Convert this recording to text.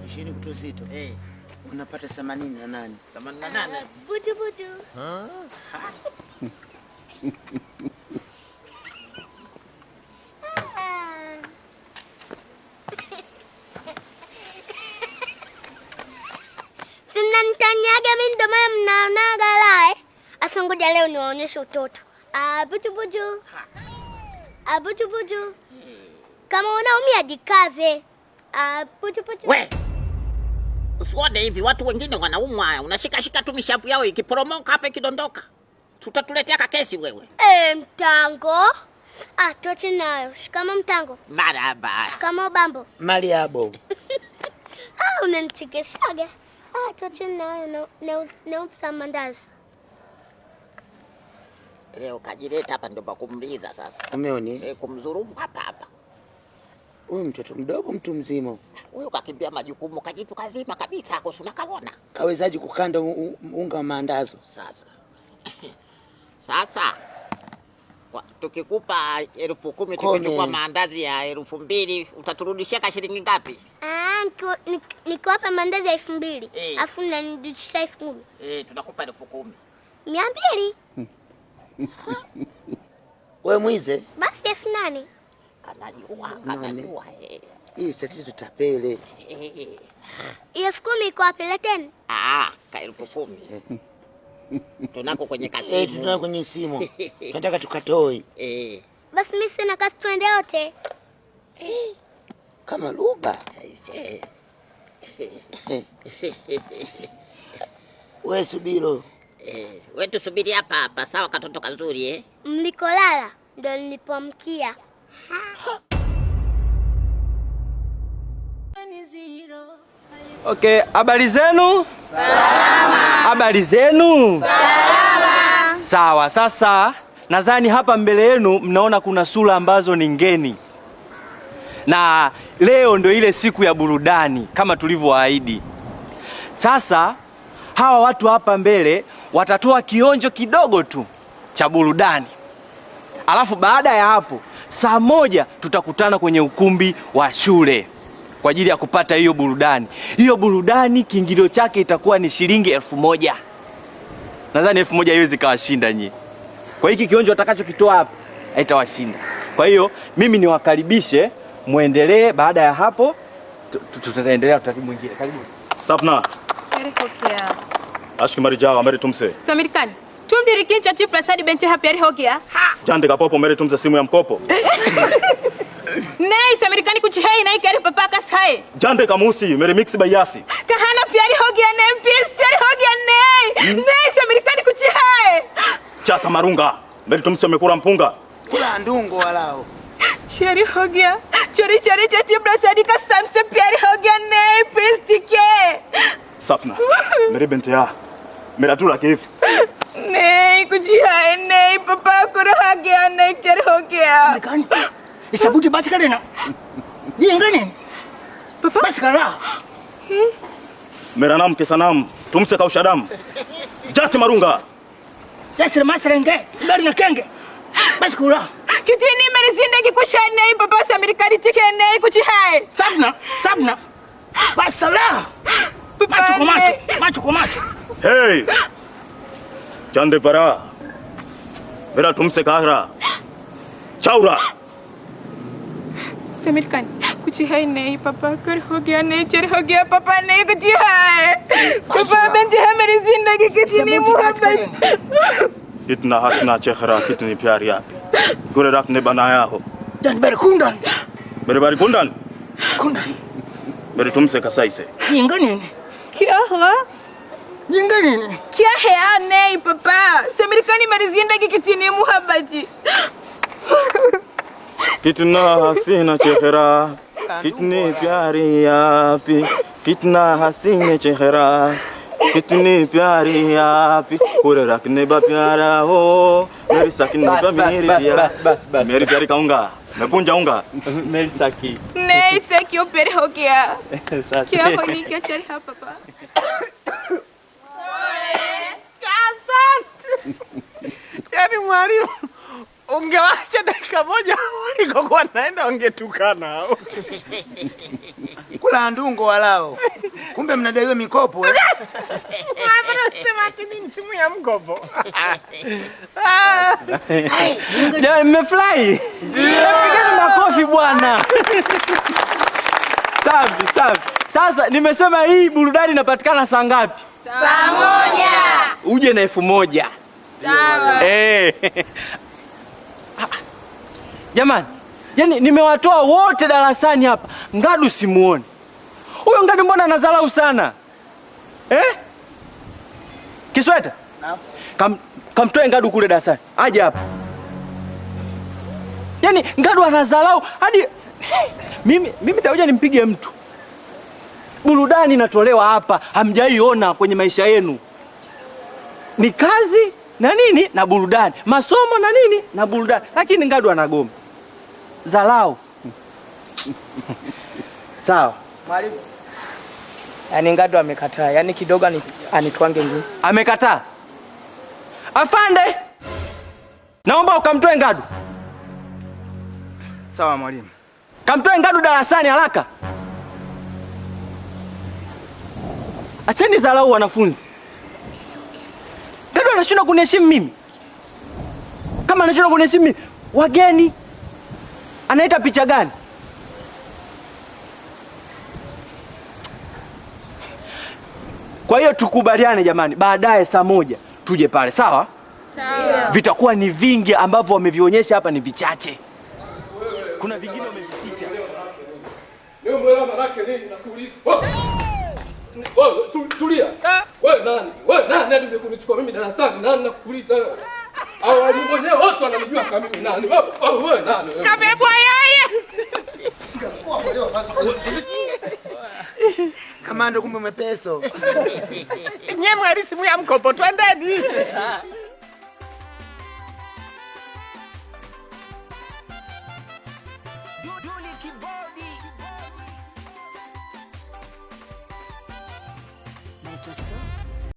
20 kutozito. Unapata 88. 88. Buju buju. Sinanitanyaga mimi ndo maana mnaonaga lai. Asa ngoja leo niwaonyeshe utoto. Buju buju. Buju buju. Kama unaumia jikaze. Buju buju. We. Usione hivi watu wengine wanaumwa, unashika tu mishavu yao ikiporomoka hapa ikidondoka. Tutatuletea kesi wewe. Mtango. Tuache nayo. Shikamo mtango. Maraba. Shikamo bambo. Maliabo. Unanichekeshaga. Tuache nayo na mandazi. Leo kajileta hapa ndio kumliza sasa. Umeoni? Kumdhulumu hapa. Huyu mtoto mdogo mtu mzima. Huyu kakimbia majukumu kajitu kazima kabisa kusuna kaona. Kawezaje kukanda unga wa maandazo? Sasa tukikupa 10,000 tukichukua maandazi ya 2,000 utaturudishia shilingi ngapi? Niko hapa maandazi ya 2,000. Afu unanirudishia 10,000. Tunakupa 10,000. 200. Wewe mwize? Basi 8,000. Kanajua. Hii sasa tutapele. 10,000 iko wapi tena? Ka 10,000. Tunako kwenye kasimu. Tunako kwenye simu. Tunataka tukatoe. Basi mimi sina kasi twende wote. Kama lugha. Wewe subiro. Wewe tusubiri hapa sawa katoto kazuri Mlikolala ndio nilipomkia. Okay, habari zenu? Salama. Habari zenu? Salama. Sawa, sasa nadhani hapa mbele yenu mnaona kuna sura ambazo ni ngeni. Na leo ndio ile siku ya burudani kama tulivyoahidi. Sasa hawa watu hapa mbele watatoa kionjo kidogo tu cha burudani. Alafu baada ya hapo saa 1 tutakutana kwenye ukumbi wa shule kwa ajili ya kupata hiyo burudani. Hiyo burudani kiingilio chake itakuwa ni shilingi 1,000. Nadhani 1,000 haiwezi kawashinda nyinyi. Kwa hiki kionjo atakachokitoa hapa haitawashinda. Kwa hiyo mimi niwakaribishe muendelee, baada ya hapo tutaendelea utaratibu mwingine. Karibu. Sapna. क्या Ashki mari jawa mari tumse. Samirkan तुम डिरिकिन चाची प्रसाद बेंचे हा प्यारे हो गया Jande ka popo mari tumse simu ya mkopo. नहीं समीरकानी कुछ है ही नहीं कह रहे पापा का है Jande ka musi mere mix bayasi. कहा ना प्यारी हो गया नहीं फिर चर हो गया नहीं समीरकानी कुछ है Chata marunga mari tumse amekula mpunga. Kula ndungo walao. चोरी हो गया चोरी चोरी चाची प्रसाद का सबसे प्यारी हो गया नहीं फिर टिके Sapna mere bente ya मेरा तू राकेफ नहीं कुछ है नहीं पापा को रहा गया नहीं चर हो गया Isa budi baca kan na? Dia enggak ni? पापा Bas kara. मेरा नाम किसा नाम तुमसे कौशदम जाते मारूंगा Ya serma serengge, dari nak kenge. Bas kura. कितनी मेरी जिंदगी कुछ है नहीं पापा समीरकानी टिके नहीं कुछ है Sabna. Bas salah. Macho ko macho. Hey Jande para मेरा तुमसे कह रहा चाउरा समीरकानी कुछ है नहीं पापा कर हो गया नहीं चर हो गया पापा नहीं कुछ है पापा बंद है मेरी जिंदगी कितनी मोहब्बत कितना हंसना चेहरा कितनी प्यारी आप गुरे रब ने बनाया हो Dan berkundan. मेरे बारी कुंडन मेरे तुमसे कसाई से Dia enggak ni? क्या हुआ Dia enggak ni? क्या है नहीं पापा समीरकानी मेरी जिंदगी कितनी मोहब्बत कितना हसीना चेहरा कितनी प्यारी आप कितना हसीना चेहरा कितनी प्यारी आप पूरे रखने बा प्यारा हो मेरी सकीन बा मेरी प्यारा बस मेरी प्यारी कहूंगा मैं पून जाऊंगा मेरी सखी नहीं से क्यों पेड़ हो गया सच क्या होनी क्या चल रहा पापा Yaani mwalimu ungewacha dakika moja walikokuwa naenda ungetukana. Kula ndungo walao. kumbe mnadaiwa mikopo. Sema kidini simu ya mkopo. Jamani mmefurahi? Pigeni makofi bwana. Safi, safi. Sasa nimesema hii burudani inapatikana saa ngapi? Saa 1. Uje na 1000. Sawa. Jamani, yani nimewatoa wote darasani hapa. Ngadu simuone. Huyo Ngadu mbona anadharau sana? Kisweta? Naam. Kamtoe Ngadu kule darasani. Aje hapa. Yani Ngadu anadharau hadi mimi taoja nimpige mtu. Burudani inatolewa hapa, hamjaiona kwenye maisha yenu. Ni kazi na nini na burudani, masomo na nini na burudani, lakini Ngadu anagoma. Dharau. Sawa. Mwalimu. Yaani Ngadu amekataa. Yaani kidogo anitwange ngumi. Amekataa. Afande. Naomba ukamtoe Ngadu. Sawa mwalimu. Kamtoe Ngadu darasani haraka. Acheni dharau wanafunzi. Ngadu anashindwa kuniheshimu mimi. Kama anashindwa kuniheshimu mimi, wageni anaita picha gani? Kwa hiyo tukubaliane jamani, baadaye saa 1 tuje pale, sawa? Sawa. Vitakuwa ni vingi ambavyo wamevionyesha hapa, ni vichache. Kuna vingine wamevificha. Leo mbona manake nini nakuuliza? Wewe tulia. Wewe nani? Wewe nani ndio kunichukua mimi darasani? Nani nakuuliza? Au walimu wenyewe wote wananijua kama mimi nani? Wewe nani? Kabebwa yeye. Kamanda kumbe umepeso. Nye mwari simu ya mkopo twendeni. Duduli Kibodi. Naitwa So.